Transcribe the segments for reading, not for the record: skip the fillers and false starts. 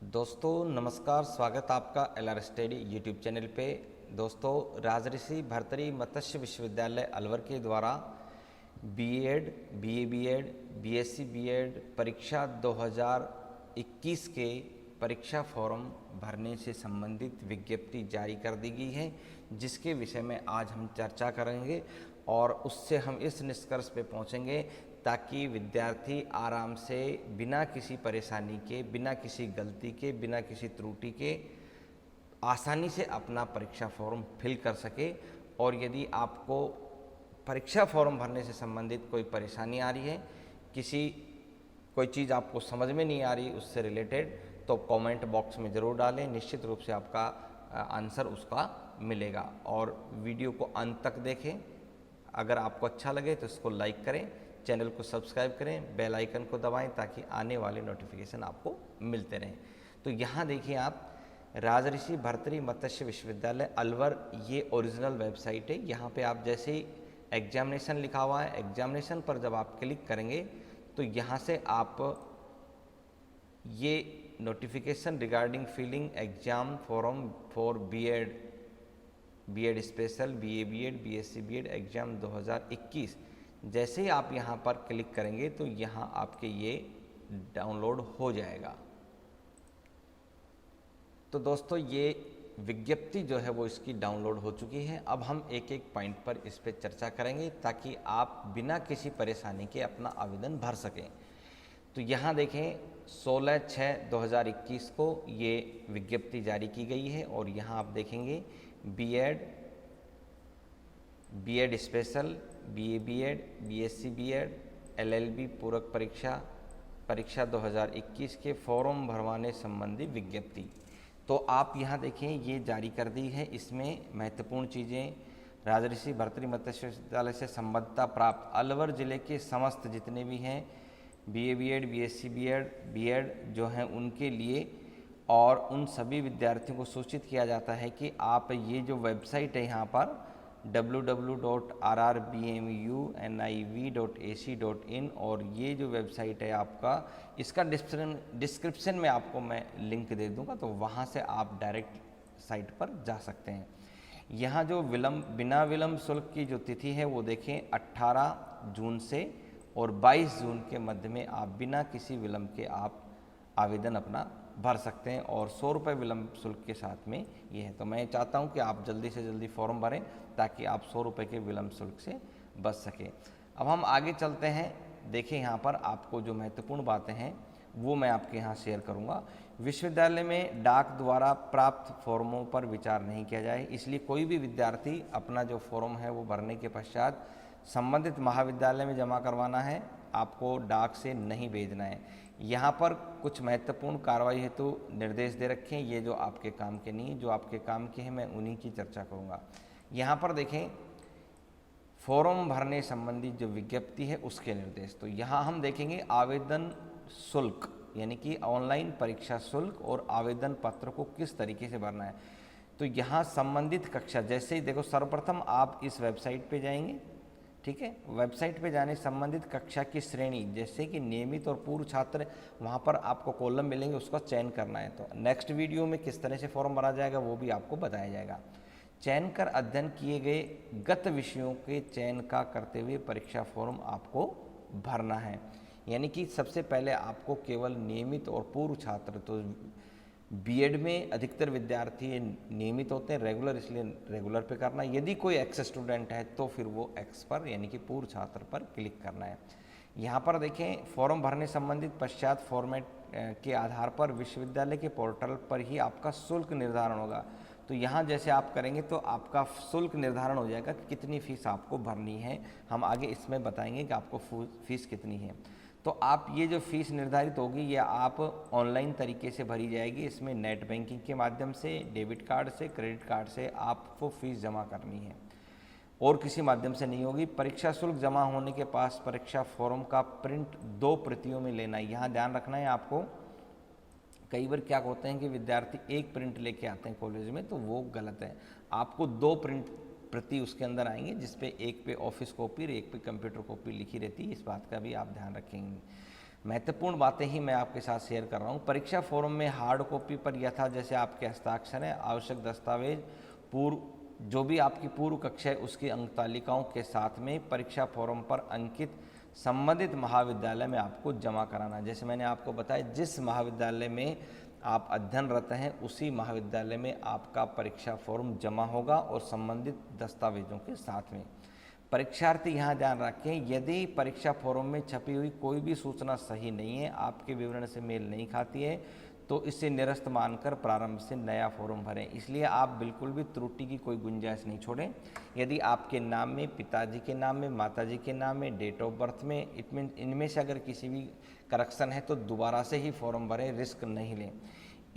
दोस्तों नमस्कार, स्वागत आपका LR स्टडी यूट्यूब चैनल पे। दोस्तों राजऋषि भर्तृहरि मत्स्य विश्वविद्यालय अलवर के द्वारा BEd, BA BEd, BSc BEd परीक्षा 2021 के परीक्षा फॉर्म भरने से संबंधित विज्ञप्ति जारी कर दी गई है, जिसके विषय में आज हम चर्चा करेंगे और उससे हम इस निष्कर्ष पे पहुंचेंगे ताकि विद्यार्थी आराम से बिना किसी परेशानी के, बिना किसी गलती के, बिना किसी त्रुटि के आसानी से अपना परीक्षा फॉर्म फिल कर सके। और यदि आपको परीक्षा फॉर्म भरने से संबंधित कोई परेशानी आ रही है, कोई चीज़ आपको समझ में नहीं आ रही उससे रिलेटेड, तो कमेंट बॉक्स में ज़रूर डालें। निश्चित रूप से आपका आंसर उसका मिलेगा। और वीडियो को अंत तक देखें। अगर आपको अच्छा लगे तो इसको लाइक करें, चैनल को सब्सक्राइब करें, बेल आइकन को दबाएं ताकि आने वाले नोटिफिकेशन आपको मिलते रहें। तो यहाँ देखिए आप, राजऋषि भर्तृहरि मत्स्य विश्वविद्यालय अलवर, ये ओरिजिनल वेबसाइट है। यहाँ पे आप जैसे ही एग्जामिनेशन लिखा हुआ है, एग्जामिनेशन पर जब आप क्लिक करेंगे तो यहाँ से आप ये notification regarding filling exam form for BEd, BEd special, BA BEd, BSc BEd exam 2021, जैसे ही आप यहाँ पर क्लिक करेंगे तो यहाँ आपके ये डाउनलोड हो जाएगा। तो दोस्तों ये विज्ञप्ति जो है वो इसकी डाउनलोड हो चुकी है। अब हम एक एक पॉइंट पर इस पर चर्चा करेंगे ताकि आप बिना किसी परेशानी के अपना आवेदन भर सकें। तो यहाँ देखें 16/6/2021 को ये विज्ञप्ति जारी की गई है और यहाँ आप देखेंगे BEd, BEd special, BA BEd, BSc BEd, LLB पूरक परीक्षा 2021 के फॉर्म भरवाने संबंधी विज्ञप्ति। तो आप यहाँ देखें ये जारी कर दी है। इसमें महत्वपूर्ण चीज़ें, राजऋषि भर्तृहरि मत्स्य विश्वविद्यालय से संबद्धता प्राप्त अलवर जिले के समस्त जितने भी हैं BA BEd, BSc BEd, BEd जो हैं उनके लिए, और उन सभी विद्यार्थियों को सूचित किया जाता है कि आप ये जो वेबसाइट है यहाँ पर www.rrbmuniv.ac.in, और ये जो वेबसाइट है आपका, इसका डिस्क्रिप्शन में आपको मैं लिंक दे दूंगा, तो वहाँ से आप डायरेक्ट साइट पर जा सकते हैं। यहाँ जो बिना विलंब शुल्क की जो तिथि है वो देखें 18 जून से और 22 जून के मध्य में आप बिना किसी विलंब के आप आवेदन अपना भर सकते हैं, और 100 रुपये विलंब शुल्क के साथ में ये है। तो मैं चाहता हूं कि आप जल्दी से जल्दी फॉर्म भरें ताकि आप 100 रुपये के विलंब शुल्क से बच सकें। अब हम आगे चलते हैं। देखिए यहाँ पर आपको जो महत्वपूर्ण बातें हैं वो मैं आपके यहाँ शेयर करूँगा। विश्वविद्यालय में डाक द्वारा प्राप्त फॉर्मों पर विचार नहीं किया जाए, इसलिए कोई भी विद्यार्थी अपना जो फॉर्म है वो भरने के पश्चात संबंधित महाविद्यालय में जमा करवाना है, आपको डाक से नहीं भेजना है। यहाँ पर कुछ महत्वपूर्ण कार्रवाई हेतु निर्देश दे रखे हैं, ये जो आपके काम के नहीं, जो आपके काम के हैं मैं उन्हीं की चर्चा करूँगा। यहाँ पर देखें फॉर्म भरने संबंधी जो विज्ञप्ति है उसके निर्देश। तो यहाँ हम देखेंगे आवेदन शुल्क, यानी कि ऑनलाइन परीक्षा शुल्क और आवेदन पत्र को किस तरीके से भरना है। तो यहाँ संबंधित कक्षा, जैसे ही देखो सर्वप्रथम आप इस वेबसाइट पे जाएंगे, ठीक है, वेबसाइट पे जाने संबंधित कक्षा की श्रेणी, जैसे कि नियमित और पूर्व छात्र, वहाँ पर आपको कॉलम मिलेंगे, उसका चयन करना है। तो नेक्स्ट वीडियो में किस तरह से फॉर्म भरा जाएगा वो भी आपको बताया जाएगा। चयन कर अध्ययन किए गए गत विषयों के चयन का करते हुए परीक्षा फॉर्म आपको भरना है। यानी कि सबसे पहले आपको केवल नियमित और पूर्व छात्र, तो बीएड में अधिकतर विद्यार्थी नियमित होते हैं, रेगुलर, इसलिए रेगुलर पे करना। यदि कोई एक्स स्टूडेंट है तो फिर वो एक्स पर, यानी कि पूर्व छात्र पर क्लिक करना है। यहाँ पर देखें फॉर्म भरने संबंधित पश्चात फॉर्मेट के आधार पर विश्वविद्यालय के पोर्टल पर ही आपका शुल्क निर्धारण होगा। तो यहाँ जैसे आप करेंगे तो आपका शुल्क निर्धारण हो जाएगा कि कितनी फ़ीस आपको भरनी है। हम आगे इसमें बताएंगे कि आपको फ़ीस कितनी है। तो आप ये जो फ़ीस निर्धारित होगी ये आप ऑनलाइन तरीके से भरी जाएगी। इसमें नेट बैंकिंग के माध्यम से, डेबिट कार्ड से, क्रेडिट कार्ड से आपको फ़ीस जमा करनी है और किसी माध्यम से नहीं होगी। परीक्षा शुल्क जमा होने के पास परीक्षा फॉर्म का प्रिंट 2 प्रतियों में लेना है। यहाँ ध्यान रखना है आपको। कई बार क्या होते हैं कि विद्यार्थी एक प्रिंट लेके आते हैं कॉलेज में, तो वो गलत है। आपको 2 प्रति उसके अंदर आएंगे, जिसपे एक पे ऑफिस कॉपी और एक पे कंप्यूटर कॉपी लिखी रहती है। इस बात का भी आप ध्यान रखेंगे। महत्वपूर्ण बातें ही मैं आपके साथ शेयर कर रहा हूँ। परीक्षा फॉर्म में हार्ड कॉपी पर यथा जैसे आपके हस्ताक्षर हैं, आवश्यक दस्तावेज, जो भी आपकी पूर्व कक्षा है उसकी अंक तालिकाओं के साथ में परीक्षा फॉर्म पर अंकित संबंधित महाविद्यालय में आपको जमा कराना। जैसे मैंने आपको बताया, जिस महाविद्यालय में आप अध्ययनरत हैं उसी महाविद्यालय में आपका परीक्षा फॉर्म जमा होगा और संबंधित दस्तावेजों के साथ में। परीक्षार्थी यहाँ ध्यान रखें, यदि परीक्षा फॉर्म में छपी हुई कोई भी सूचना सही नहीं है, आपके विवरण से मेल नहीं खाती है, तो इसे निरस्त मानकर प्रारंभ से नया फॉर्म भरें। इसलिए आप बिल्कुल भी त्रुटि की कोई गुंजाइश नहीं छोड़ें। यदि आपके नाम में, पिताजी के नाम में, माताजी के नाम में, डेट ऑफ बर्थ में, इनमें से अगर किसी भी करेक्शन है तो दोबारा से ही फॉर्म भरें, रिस्क नहीं लें।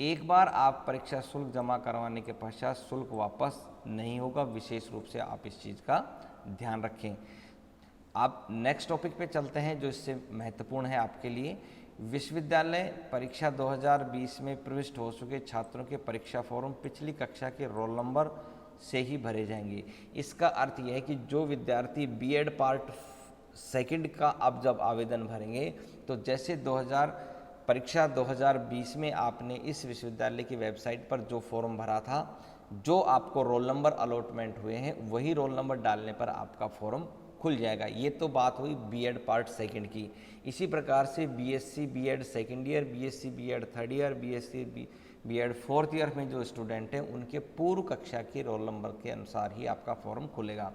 एक बार आप परीक्षा शुल्क जमा करवाने के पश्चात शुल्क वापस नहीं होगा, विशेष रूप से आप इस चीज़ का ध्यान रखें। आप नेक्स्ट टॉपिक पे चलते हैं जो इससे महत्वपूर्ण है आपके लिए। विश्वविद्यालय परीक्षा 2020 में प्रविष्ट हो चुके छात्रों के परीक्षा फॉर्म पिछली कक्षा के रोल नंबर से ही भरे जाएंगे। इसका अर्थ यह है कि जो विद्यार्थी बीएड पार्ट सेकंड का अब जब आवेदन भरेंगे, तो जैसे परीक्षा 2020 में आपने इस विश्वविद्यालय की वेबसाइट पर जो फॉर्म भरा था, जो आपको रोल नंबर अलॉटमेंट हुए हैं, वही रोल नंबर डालने पर आपका फॉर्म खुल जाएगा। ये तो बात हुई बीएड पार्ट सेकंड की। इसी प्रकार से BSc BEd second year, BSc BEd third year, BSc BEd fourth year में जो स्टूडेंट हैं उनके पूर्व कक्षा के रोल नंबर के अनुसार ही आपका फॉर्म खुलेगा।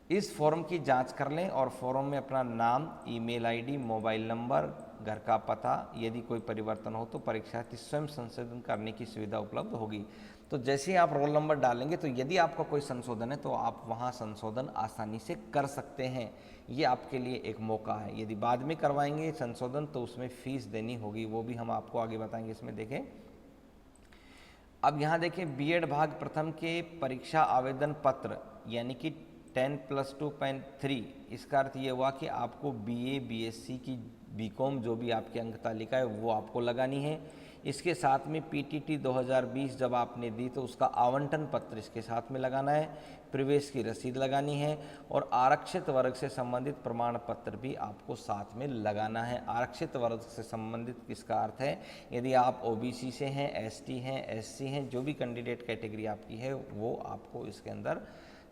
इस फॉर्म की जांच कर लें और फॉर्म में अपना नाम, ईमेल आईडी, मोबाइल नंबर, घर का पता, यदि कोई परिवर्तन हो तो परीक्षार्थी स्वयं संशोधन करने की सुविधा उपलब्ध होगी। तो जैसे ही आप रोल नंबर डालेंगे तो यदि आपका कोई संशोधन है तो आप वहां संशोधन आसानी से कर सकते हैं। ये आपके लिए एक मौका है। यदि बाद में करवाएंगे संशोधन तो उसमें फीस देनी होगी, वो भी हम आपको आगे बताएंगे। इसमें देखें, अब यहाँ देखें, बीएड भाग प्रथम के परीक्षा आवेदन पत्र यानी कि 10+2.3, इसका अर्थ ये हुआ कि आपको बीए, बीएससी की, बीकॉम जो भी आपकी अंक तालिका है वो आपको लगानी है। इसके साथ में पीटीटी 2020 जब आपने दी तो उसका आवंटन पत्र इसके साथ में लगाना है, प्रवेश की रसीद लगानी है और आरक्षित वर्ग से संबंधित प्रमाण पत्र भी आपको साथ में लगाना है। आरक्षित वर्ग से संबंधित किसका अर्थ है, यदि आप ओबीसी से हैं, एसटी हैं, एससी हैं, जो भी कैंडिडेट कैटेगरी आपकी है वो आपको इसके अंदर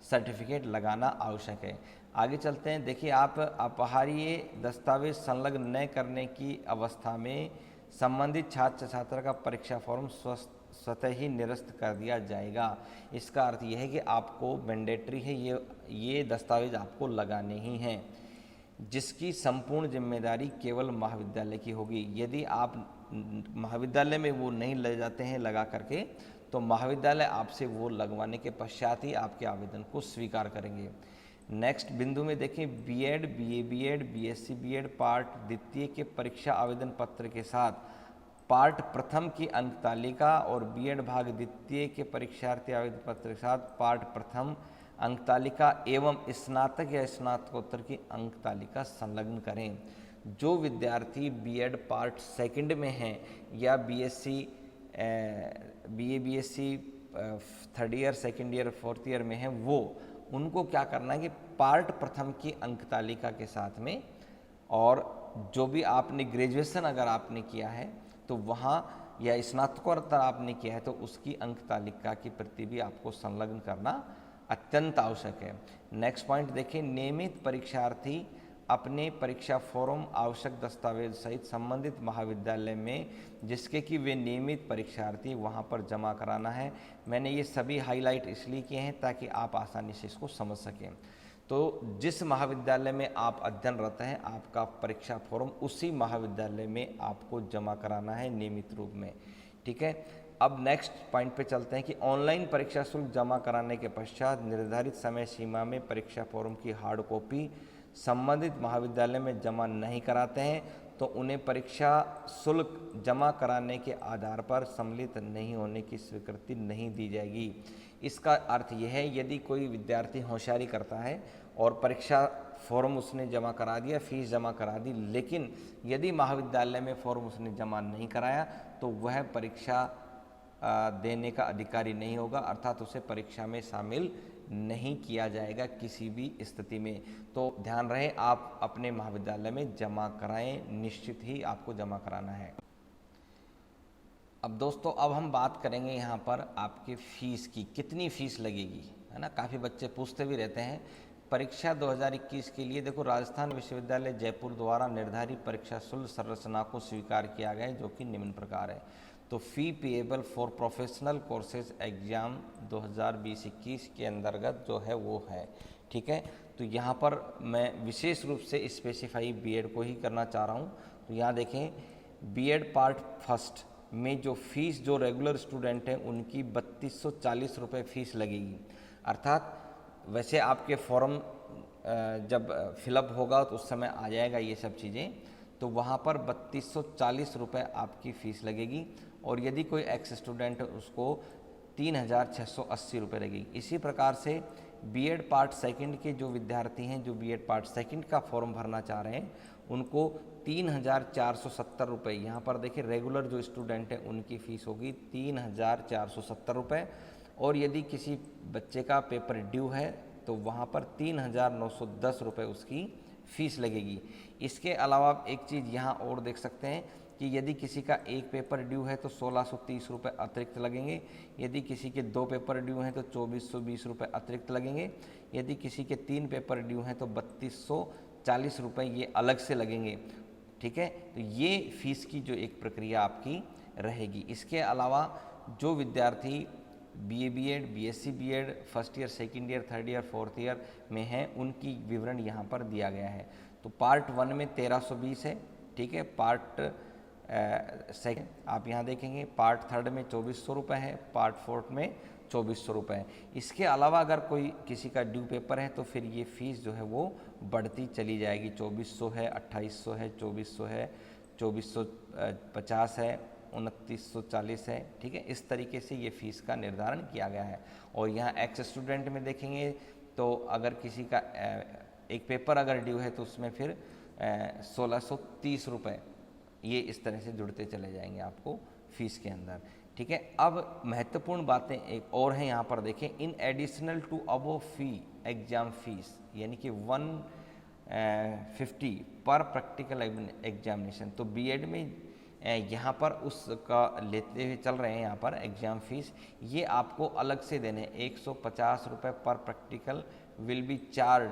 सर्टिफिकेट लगाना आवश्यक है। आगे चलते हैं। देखिए, आप अपहार्य दस्तावेज संलग्न न करने की अवस्था में संबंधित छात्र छात्रा का परीक्षा फॉर्म स्वतः ही निरस्त कर दिया जाएगा। इसका अर्थ यह है कि आपको मैंडेटरी है, ये दस्तावेज आपको लगाने ही हैं, जिसकी संपूर्ण जिम्मेदारी केवल महाविद्यालय की होगी। यदि आप महाविद्यालय में वो नहीं ले जाते हैं लगा करके, तो महाविद्यालय आपसे वो लगवाने के पश्चात ही आपके आवेदन को स्वीकार करेंगे। नेक्स्ट बिंदु में देखें, BEd, BA BEd, BSc BEd part द्वितीय के परीक्षा आवेदन पत्र के साथ पार्ट प्रथम की अंक तालिका और बीएड भाग द्वितीय के परीक्षार्थी आवेदन पत्र के साथ पार्ट प्रथम अंक तालिका एवं स्नातक या स्नातकोत्तर की अंक तालिका संलग्न करें। जो विद्यार्थी बीएड पार्ट सेकंड में हैं या BSc, BA, BSc third year, second year, fourth year में हैं, वो उनको क्या करना है कि पार्ट प्रथम की अंक तालिका के साथ में, और जो भी आपने ग्रेजुएशन अगर आपने किया है तो वहाँ, या स्नातकोत्तर आपने किया है तो उसकी अंक तालिका की प्रति भी आपको संलग्न करना अत्यंत आवश्यक है। नेक्स्ट पॉइंट देखें, नियमित परीक्षार्थी अपने परीक्षा फॉर्म, आवश्यक दस्तावेज सहित संबंधित महाविद्यालय में जिसके कि वे नियमित परीक्षार्थी वहां पर जमा कराना है। मैंने ये सभी हाईलाइट इसलिए किए हैं ताकि आप आसानी से इसको समझ सकें। तो जिस महाविद्यालय में आप अध्ययनरत हैं, आपका परीक्षा फॉर्म उसी महाविद्यालय में आपको जमा कराना है नियमित रूप में। ठीक है, अब नेक्स्ट पॉइंट पे चलते हैं कि ऑनलाइन परीक्षा शुल्क जमा कराने के पश्चात निर्धारित समय सीमा में परीक्षा फॉर्म की हार्ड कॉपी संबंधित महाविद्यालय में जमा नहीं कराते हैं तो उन्हें परीक्षा शुल्क जमा कराने के आधार पर सम्मिलित नहीं होने की स्वीकृति नहीं दी जाएगी। इसका अर्थ यह है, यदि कोई विद्यार्थी होशियारी करता है और परीक्षा फॉर्म उसने जमा करा दिया, फीस जमा करा दी, लेकिन यदि महाविद्यालय में फॉर्म उसने जमा नहीं कराया तो वह परीक्षा देने का अधिकारी नहीं होगा, अर्थात उसे परीक्षा में शामिल नहीं किया जाएगा किसी भी स्थिति में। तो ध्यान रहे आप अपने महाविद्यालय में जमा कराएं, निश्चित ही आपको जमा कराना है। अब दोस्तों अब हम बात करेंगे यहाँ पर आपके फीस की, कितनी फ़ीस लगेगी, है ना। काफ़ी बच्चे पूछते भी रहते हैं। परीक्षा 2021 के लिए देखो राजस्थान विश्वविद्यालय जयपुर द्वारा निर्धारित परीक्षा शुल्क संरचना को स्वीकार किया गया है, जो कि निम्न प्रकार है। तो fee payable for professional courses exam 2020-21 के अंतर्गत जो है वो है, ठीक है। तो यहाँ पर मैं विशेष रूप से स्पेसिफाई बीएड को ही करना चाह रहा हूँ। तो यहाँ देखें बीएड पार्ट फर्स्ट में जो फीस जो रेगुलर स्टूडेंट हैं उनकी 3240 रुपये फ़ीस लगेगी। अर्थात वैसे आपके फॉर्म जब फिलअप होगा तो उस समय आ जाएगा ये सब चीज़ें, तो वहाँ पर 3240 रुपये आपकी फ़ीस लगेगी। और यदि कोई एक्स स्टूडेंट है उसको 3680 रुपये लगेगी। इसी प्रकार से बीएड पार्ट सेकंड के जो विद्यार्थी हैं जो बीएड पार्ट सेकंड का फॉर्म भरना चाह रहे हैं उनको 3470 रुपये, यहाँ पर देखिए रेगुलर जो स्टूडेंट हैं उनकी फ़ीस होगी 3470 रुपये। और यदि किसी बच्चे का पेपर ड्यू है तो वहाँ पर 3910 रुपये उसकी फ़ीस लगेगी। इसके अलावा आप एक चीज़ यहाँ और देख सकते हैं कि यदि किसी का एक पेपर ड्यू है तो 1630 रुपये अतिरिक्त लगेंगे। यदि किसी के 2 पेपर ड्यू हैं तो 2420 रुपये अतिरिक्त लगेंगे। यदि किसी के 3 पेपर ड्यू हैं तो 3240 रुपये ये अलग से लगेंगे, ठीक है। तो ये फ़ीस की जो एक प्रक्रिया आपकी रहेगी। इसके अलावा जो विद्यार्थी BA BEd, BSc BEd first year, second year, third year, fourth year में हैं उनकी विवरण यहाँ पर दिया गया है। तो पार्ट 1 में 1320 है, ठीक है। पार्ट सेकंड आप यहाँ देखेंगे पार्ट 3 में 2400 रुपये है, पार्ट 4 में 2400 रुपये है। इसके अलावा अगर कोई किसी का ड्यू पेपर है तो फिर ये फ़ीस जो है वो बढ़ती चली जाएगी। 2400 है, 2800 है, 2400 है, 2450 है, 2940 है, ठीक है। इस तरीके से ये फ़ीस का निर्धारण किया गया है। और यहाँ एक्स स्टूडेंट में देखेंगे तो अगर किसी का एक पेपर अगर ड्यू है तो उसमें फिर 1630 रुपये ये इस तरह से जुड़ते चले जाएंगे आपको फ़ीस के अंदर, ठीक है। अब महत्वपूर्ण बातें एक और हैं यहाँ पर देखें, in additional to above fee exam fees, यानी कि 150 पर प्रैक्टिकल एग्जामिनेशन। तो बीएड में यहाँ पर उसका लेते हुए चल रहे हैं यहाँ पर एग्ज़ाम फीस, ये आपको अलग से देने 150 रुपये पर practical will be charge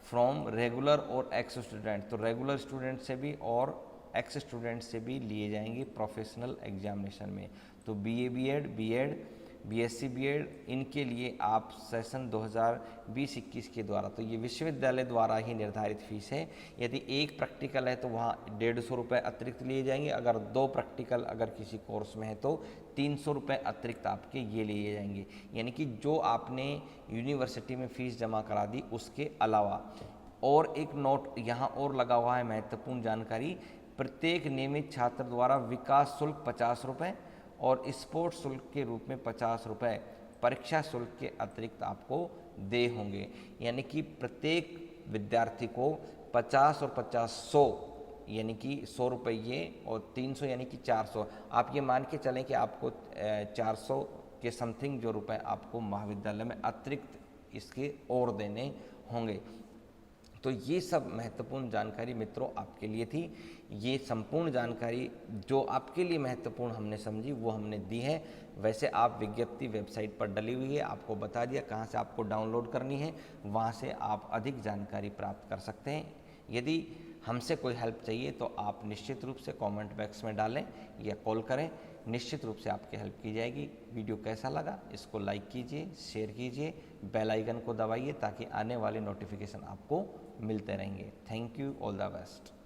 from regular और एक्स स्टूडेंट। तो रेगुलर स्टूडेंट से भी और एक्स स्टूडेंट से भी लिए जाएंगे प्रोफेशनल एग्जामिनेशन में। तो BA BEd, BEd, BSc BEd इनके लिए आप सेशन 2020-21 के द्वारा, तो ये विश्वविद्यालय द्वारा ही निर्धारित फीस है। यदि एक प्रैक्टिकल है तो वहाँ 150 रुपये अतिरिक्त लिए जाएंगे। अगर 2 प्रैक्टिकल अगर किसी कोर्स में है तो 300 रुपये अतिरिक्त आपके ये लिए जाएंगे। यानी कि जो आपने यूनिवर्सिटी में फ़ीस जमा करा दी उसके अलावा। और एक नोट यहाँ और लगा हुआ है महत्वपूर्ण जानकारी, प्रत्येक नियमित छात्र द्वारा विकास शुल्क 50 रुपये और स्पोर्ट्स शुल्क के रूप में 50 रुपये परीक्षा शुल्क के अतिरिक्त आपको दे होंगे। यानी कि प्रत्येक विद्यार्थी को 50 और 50 100, यानी कि 100 रुपये और 300 यानी कि 400। आप ये मान के चलें कि आपको 400 के समथिंग जो रुपए आपको महाविद्यालय में अतिरिक्त इसके और देने होंगे। तो ये सब महत्वपूर्ण जानकारी मित्रों आपके लिए थी। ये संपूर्ण जानकारी जो आपके लिए महत्वपूर्ण हमने समझी वो हमने दी है। वैसे आप विज्ञप्ति वेबसाइट पर डली हुई है, आपको बता दिया कहाँ से आपको डाउनलोड करनी है, वहाँ से आप अधिक जानकारी प्राप्त कर सकते हैं। यदि हमसे कोई हेल्प चाहिए तो आप निश्चित रूप से कमेंट बॉक्स में डालें या कॉल करें, निश्चित रूप से आपकी हेल्प की जाएगी। वीडियो कैसा लगा इसको लाइक कीजिए, शेयर कीजिए, बेल आइकन को दबाइए ताकि आने वाले नोटिफिकेशन आपको मिलते रहेंगे। Thank you, all the best.